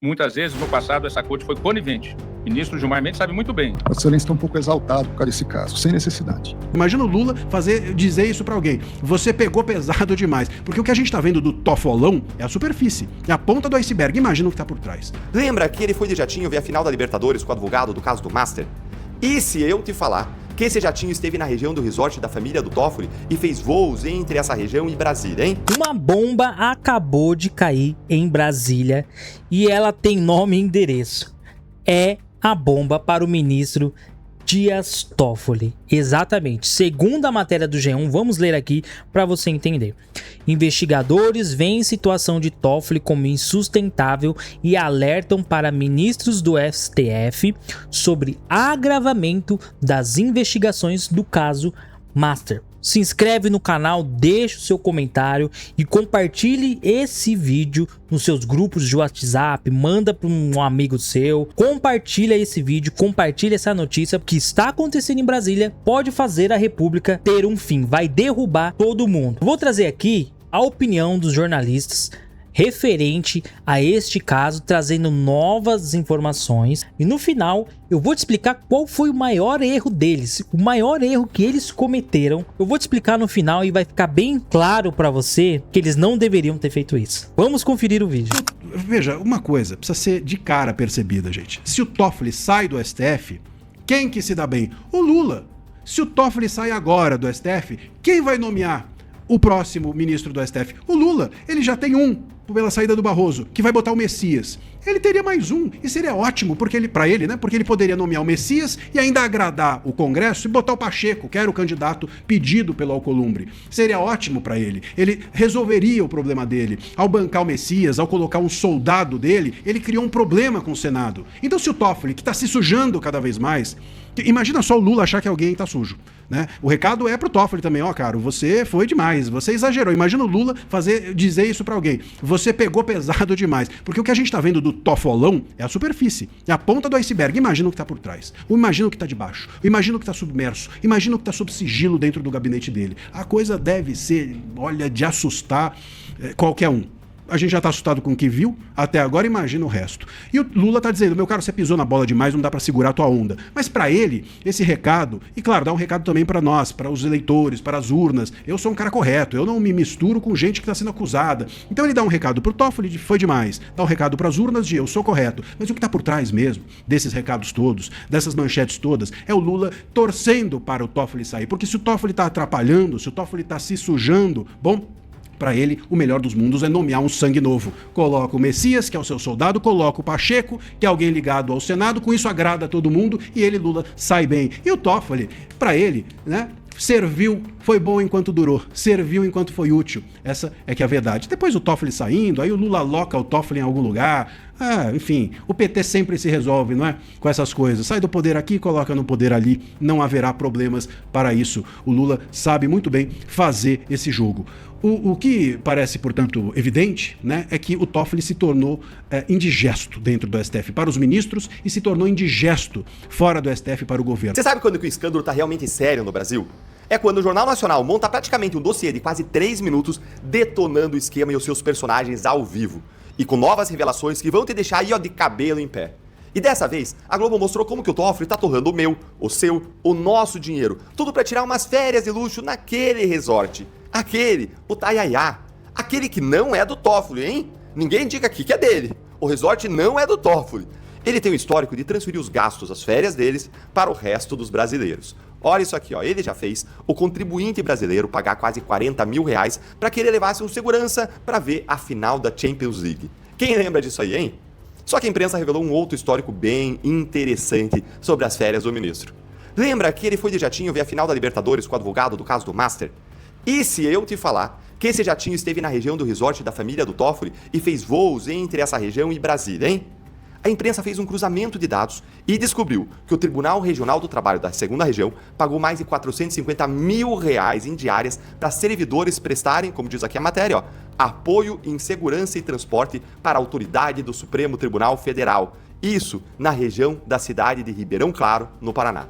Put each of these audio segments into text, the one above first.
Muitas vezes, no passado, essa corte foi conivente. O ministro Gilmar Mendes sabe muito bem. A excelência está um pouco exaltado por causa desse caso, sem necessidade. Imagina o Lula dizer isso pra alguém. Você pegou pesado demais. Porque o que a gente tá vendo do tofolão é a superfície, é a ponta do iceberg. Imagina o que tá por trás. Lembra que ele foi de jatinho ver a final da Libertadores com o advogado do caso do Master? E se eu te falar que esse jatinho esteve na região do resort da família do Toffoli e fez voos entre essa região e Brasília, hein? Uma bomba acabou de cair em Brasília e ela tem nome e endereço. É a bomba para o ministro Dias Toffoli. Exatamente. Segundo a matéria do G1, vamos ler aqui para você entender. Investigadores veem situação de Toffoli como insustentável e alertam para ministros do STF sobre agravamento das investigações do caso Master. Se inscreve no canal, deixa o seu comentário e compartilhe esse vídeo nos seus grupos de WhatsApp, manda para um amigo seu, compartilha esse vídeo, compartilha essa notícia que está acontecendo em Brasília, pode fazer a República ter um fim, vai derrubar todo mundo. Vou trazer aqui a opinião dos jornalistas referente a este caso, trazendo novas informações e no final eu vou te explicar qual foi o maior erro deles, o maior erro que eles cometeram. Eu vou te explicar no final e vai ficar bem claro para você que eles não deveriam ter feito isso. Vamos conferir o vídeo. Veja, uma coisa precisa ser de cara percebida, gente. Se o Toffoli sai do STF, quem que se dá bem? O Lula. Se o Toffoli sai agora do STF, quem vai nomear o próximo ministro do STF? O Lula. Ele já tem um pela saída do Barroso, que vai botar o Messias. Ele teria mais um, e seria ótimo porque ele poderia nomear o Messias e ainda agradar o Congresso e botar o Pacheco, que era o candidato pedido pelo Alcolumbre. Seria ótimo para ele. Ele resolveria o problema dele. Ao bancar o Messias, ao colocar um soldado dele, ele criou um problema com o Senado. Então se o Toffoli, que está se sujando cada vez mais, imagina só o Lula achar que alguém tá sujo, né? O recado é pro Toffoli também, ó, cara, você foi demais, você exagerou. Imagina o Lula dizer isso pra alguém. Você pegou pesado demais. Porque o que a gente tá vendo do tofolão é a superfície, é a ponta do iceberg. Imagina o que tá por trás. Imagina o que tá debaixo. Imagina o que tá submerso. Imagina o que tá sob sigilo dentro do gabinete dele. A coisa deve ser, olha, de assustar qualquer um. A gente já tá assustado com o que viu até agora, imagina o resto. E o Lula tá dizendo, meu caro, você pisou na bola demais, não dá pra segurar a tua onda. Mas pra ele, esse recado, e claro, dá um recado também pra nós, para os eleitores, para as urnas. Eu sou um cara correto, eu não me misturo com gente que tá sendo acusada. Então ele dá um recado pro Toffoli de foi demais, dá um recado pras urnas de eu sou correto. Mas o que tá por trás mesmo, desses recados todos, dessas manchetes todas, é o Lula torcendo para o Toffoli sair. Porque se o Toffoli tá atrapalhando, se o Toffoli tá se sujando, bom, para ele, o melhor dos mundos é nomear um sangue novo. Coloca o Messias, que é o seu soldado, coloca o Pacheco, que é alguém ligado ao Senado, com isso agrada a todo mundo e ele, Lula, sai bem. E o Toffoli, para ele, né, serviu, foi bom enquanto durou, serviu enquanto foi útil. Essa é que é a verdade. Depois o Toffoli saindo, aí o Lula aloca o Toffoli em algum lugar. Enfim, o PT sempre se resolve, não é? Com essas coisas. Sai do poder aqui, coloca no poder ali. Não haverá problemas para isso. O Lula sabe muito bem fazer esse jogo. O que parece, portanto, evidente, né, é que o Toffoli se tornou indigesto dentro do STF para os ministros e se tornou indigesto fora do STF para o governo. Você sabe quando que o escândalo tá realmente sério no Brasil? É quando o Jornal Nacional monta praticamente um dossiê de quase 3 minutos detonando o esquema e os seus personagens ao vivo. E com novas revelações que vão te deixar aí, ó, de cabelo em pé. E dessa vez, a Globo mostrou como que o Toffoli tá torrando o meu, o seu, o nosso dinheiro. Tudo pra tirar umas férias de luxo naquele resort. Aquele, o Taiaiá. Aquele que não é do Toffoli, hein? Ninguém diga aqui que é dele. O resort não é do Toffoli. Ele tem o histórico de transferir os gastos, as férias deles, para o resto dos brasileiros. Olha isso aqui, ó. Ele já fez o contribuinte brasileiro pagar quase 40 mil reais para que ele levasse um segurança para ver a final da Champions League. Quem lembra disso aí, hein? Só que a imprensa revelou um outro histórico bem interessante sobre as férias do ministro. Lembra que ele foi de jatinho ver a final da Libertadores com o advogado do caso do Master? E se eu te falar que esse jatinho esteve na região do resort da família do Toffoli e fez voos entre essa região e Brasília, hein? A imprensa fez um cruzamento de dados e descobriu que o Tribunal Regional do Trabalho da 2ª Região pagou mais de 450 mil reais em diárias para servidores prestarem, como diz aqui a matéria, ó, apoio em segurança e transporte para a autoridade do Supremo Tribunal Federal. Isso na região da cidade de Ribeirão Claro, no Paraná.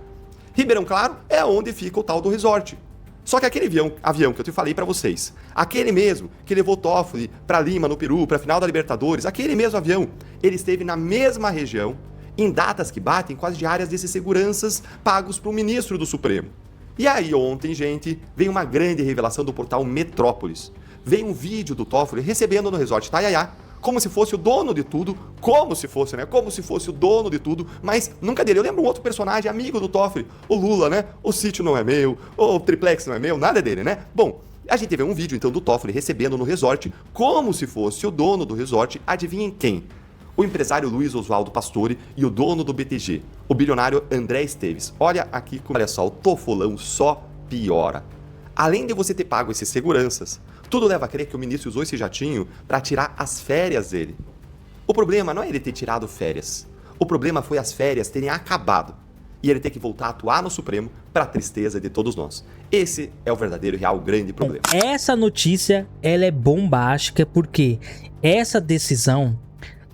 Ribeirão Claro é onde fica o tal do resort. Só que aquele avião que eu te falei pra vocês, aquele mesmo que levou Toffoli pra Lima, no Peru, pra final da Libertadores, aquele mesmo avião, ele esteve na mesma região, em datas que batem com as diárias desses seguranças pagos pro ministro do Supremo. E aí ontem, gente, veio uma grande revelação do portal Metrópolis. Veio um vídeo do Toffoli recebendo no resort Itaiaia, como se fosse o dono de tudo, como se fosse o dono de tudo, mas nunca dele. Eu lembro um outro personagem, amigo do Toffoli, o Lula, né? O sítio não é meu, o triplex não é meu, nada dele, né? Bom, a gente vê um vídeo então do Toffoli recebendo no resort, como se fosse o dono do resort, adivinhem quem? O empresário Luiz Oswaldo Pastore e o dono do BTG, o bilionário André Esteves. Olha aqui, olha só, o tofolão só piora. Além de você ter pago esses seguranças, tudo leva a crer que o ministro usou esse jatinho para tirar as férias dele. O problema não é ele ter tirado férias. O problema foi as férias terem acabado e ele ter que voltar a atuar no Supremo para a tristeza de todos nós. Esse é o verdadeiro e real grande problema. Essa notícia, ela é bombástica porque essa decisão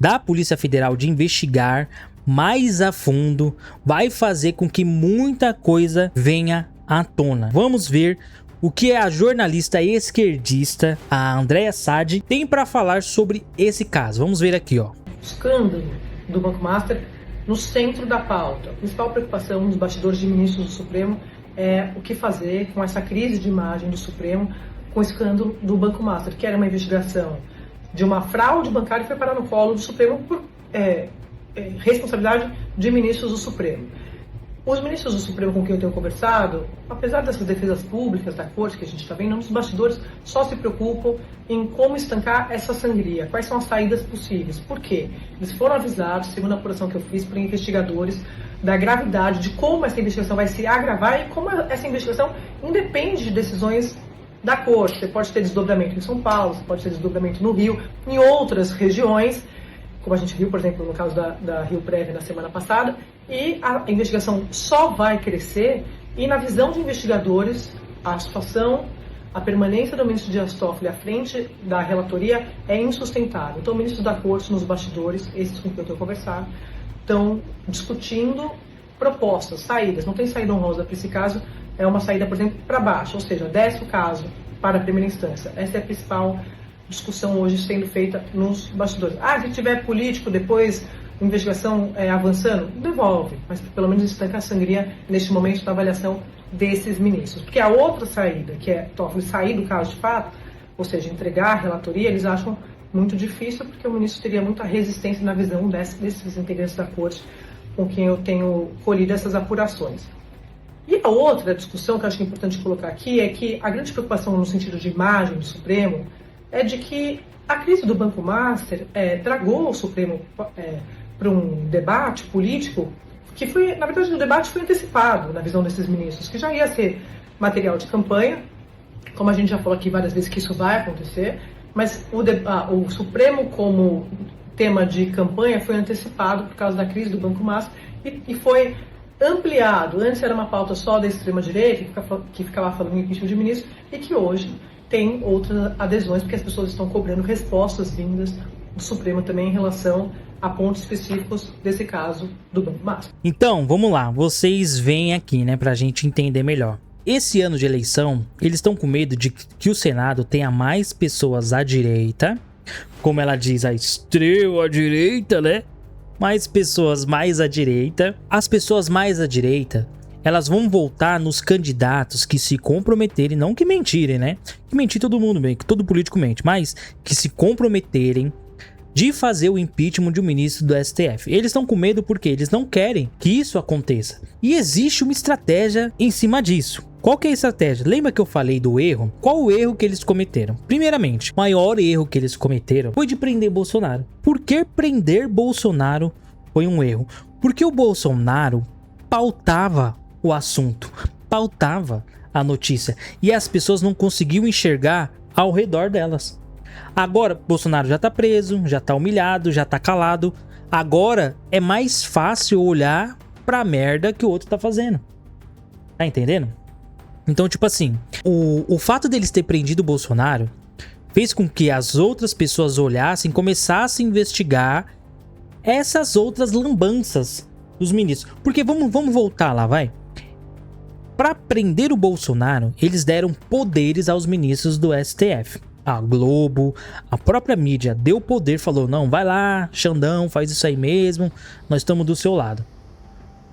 da Polícia Federal de investigar mais a fundo vai fazer com que muita coisa venha à tona. Vamos ver o que a jornalista esquerdista, a Andréa Sadi, tem para falar sobre esse caso. Vamos ver aqui, ó. O escândalo do Banco Master no centro da pauta. A principal preocupação dos bastidores de ministros do Supremo é o que fazer com essa crise de imagem do Supremo com o escândalo do Banco Master, que era uma investigação de uma fraude bancária e foi parar no colo do Supremo por responsabilidade de ministros do Supremo. Os ministros do Supremo com quem eu tenho conversado, apesar dessas defesas públicas da corte que a gente está vendo, nos bastidores só se preocupam em como estancar essa sangria, quais são as saídas possíveis. Por quê? Eles foram avisados, segundo a apuração que eu fiz, por investigadores, da gravidade de como essa investigação vai se agravar e como essa investigação independe de decisões da corte. Você pode ter desdobramento em São Paulo, você pode ter desdobramento no Rio, em outras regiões, como a gente viu, por exemplo, no caso da Rio Prévia na semana passada, e a investigação só vai crescer e, na visão de investigadores, a situação, a permanência do ministro Dias Toffoli à frente da relatoria é insustentável. Então, ministros da corte, nos bastidores, esses com quem eu tenho conversado, estão discutindo propostas, saídas. Não tem saída honrosa para esse caso, é uma saída, por exemplo, para baixo, ou seja, desce o caso para a primeira instância. Essa é a principal discussão hoje sendo feita nos bastidores. Se tiver político depois, investigação avançando, devolve, mas pelo menos estanca a sangria neste momento da avaliação desses ministros. Porque a outra saída, que é Toffoli sair do caso de fato, ou seja, entregar a relatoria, eles acham muito difícil, porque o ministro teria muita resistência na visão desses integrantes da corte com quem eu tenho colhido essas apurações. E a outra discussão que eu acho que é importante colocar aqui é que a grande preocupação no sentido de imagem do Supremo é de que a crise do Banco Master tragou o Supremo para um debate político que foi, na verdade, o debate foi antecipado na visão desses ministros, que já ia ser material de campanha, como a gente já falou aqui várias vezes que isso vai acontecer, mas o Supremo como tema de campanha foi antecipado por causa da crise do Banco Master e foi ampliado. Antes era uma pauta só da extrema-direita, que ficava falando em impeachment de ministro, e que hoje tem outras adesões, porque as pessoas estão cobrando respostas vindas do Supremo também em relação a pontos específicos desse caso do Banco Master. Então, vamos lá, vocês vêm aqui, né, pra gente entender melhor. Esse ano de eleição, eles estão com medo de que o Senado tenha mais pessoas à direita, como ela diz, a extrema direita, né? Mais pessoas mais à direita. As pessoas mais à direita, elas vão voltar nos candidatos que se comprometerem, não que mentirem, né? Que mentir todo mundo bem, que todo político mente, mas que se comprometerem de fazer o impeachment de um ministro do STF. Eles estão com medo porque eles não querem que isso aconteça. E existe uma estratégia em cima disso. Qual que é a estratégia? Lembra que eu falei do erro? Qual o erro que eles cometeram? Primeiramente, o maior erro que eles cometeram foi de prender Bolsonaro. Por que prender Bolsonaro foi um erro? Porque o Bolsonaro pautava o assunto, pautava a notícia e as pessoas não conseguiam enxergar ao redor delas. Agora, Bolsonaro já tá preso, já tá humilhado, já tá calado. Agora é mais fácil olhar pra merda que o outro tá fazendo. Tá entendendo? Então, tipo assim, o fato deles ter prendido o Bolsonaro fez com que as outras pessoas olhassem, começassem a investigar essas outras lambanças dos ministros. Porque vamos voltar lá, vai. Para prender o Bolsonaro, eles deram poderes aos ministros do STF. A Globo, a própria mídia deu poder, falou, não, vai lá, Xandão, faz isso aí mesmo, nós estamos do seu lado.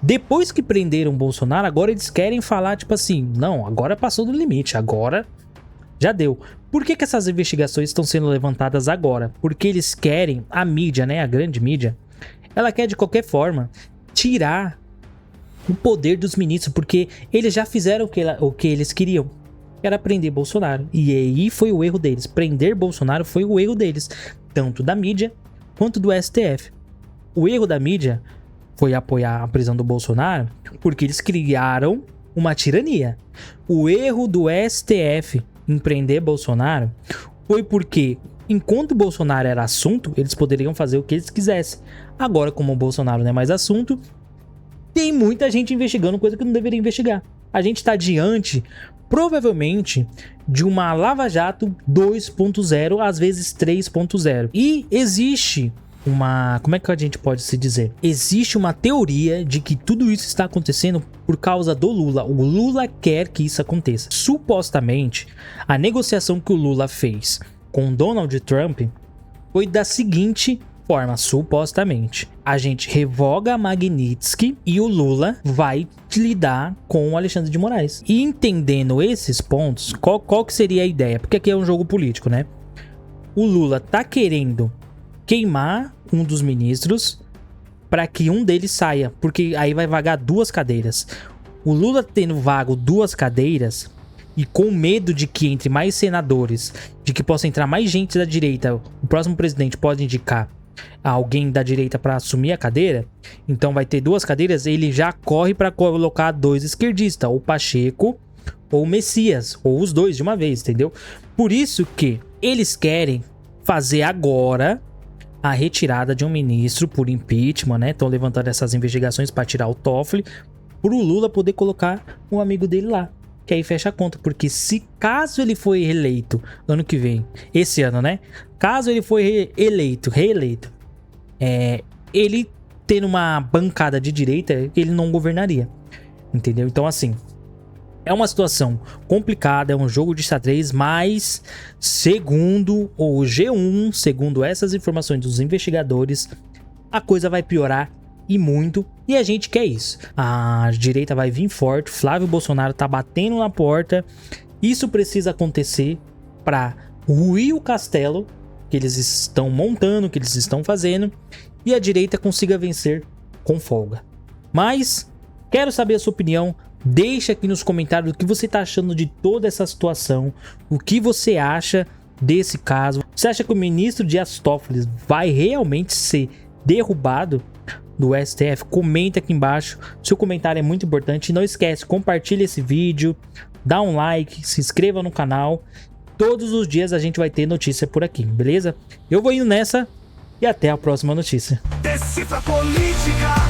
Depois que prenderam o Bolsonaro, agora eles querem falar, tipo assim, não, agora passou do limite, agora já deu. Por que essas investigações estão sendo levantadas agora? Porque eles querem, a mídia, né, a grande mídia, ela quer de qualquer forma tirar o poder dos ministros, porque eles já fizeram o que eles queriam, era prender Bolsonaro. E aí foi o erro deles, prender Bolsonaro foi o erro deles, tanto da mídia quanto do STF. O erro da mídia foi apoiar a prisão do Bolsonaro porque eles criaram uma tirania. O erro do STF em prender Bolsonaro foi porque, enquanto o Bolsonaro era assunto, eles poderiam fazer o que eles quisessem. Agora, como o Bolsonaro não é mais assunto, tem muita gente investigando coisa que não deveria investigar. A gente está diante, provavelmente, de uma Lava Jato 2.0, às vezes 3.0. E existe uma... como é que a gente pode se dizer? Existe uma teoria de que tudo isso está acontecendo por causa do Lula. O Lula quer que isso aconteça. Supostamente, a negociação que o Lula fez com Donald Trump foi da seguinte forma, supostamente. A gente revoga a Magnitsky e o Lula vai lidar com o Alexandre de Moraes. E entendendo esses pontos, qual que seria a ideia? Porque aqui é um jogo político, né? O Lula tá querendo queimar um dos ministros para que um deles saia, porque aí vai vagar 2 cadeiras. O Lula tendo vago 2 cadeiras e com medo de que entre mais senadores, de que possa entrar mais gente da direita, o próximo presidente pode indicar alguém da direita para assumir a cadeira, então vai ter 2 cadeiras, ele já corre para colocar 2 esquerdistas, ou Pacheco ou Messias, ou os 2 de uma vez, entendeu? Por isso que eles querem fazer agora a retirada de um ministro por impeachment, né? Estão levantando essas investigações para tirar o Toffoli, pro Lula poder colocar um amigo dele lá, que aí fecha a conta, porque se caso ele for reeleito ano que vem, esse ano, né? Caso ele for reeleito, ele tendo uma bancada de direita, ele não governaria, entendeu? Então assim, é uma situação complicada, é um jogo de xadrez, mas segundo o G1, segundo essas informações dos investigadores, a coisa vai piorar e muito, e a gente quer isso. A direita vai vir forte, Flávio Bolsonaro tá batendo na porta, isso precisa acontecer para ruir o castelo que eles estão montando, que eles estão fazendo, e a direita consiga vencer com folga. Mas quero saber a sua opinião. Deixa aqui nos comentários o que você tá achando de toda essa situação, o que você acha desse caso. Você acha que o ministro Dias Toffoli vai realmente ser derrubado do STF? Comenta aqui embaixo, seu comentário é muito importante. Não esquece, compartilha esse vídeo, dá um like, se inscreva no canal. Todos os dias a gente vai ter notícia por aqui, beleza? Eu vou indo nessa e até a próxima notícia. Decifra política.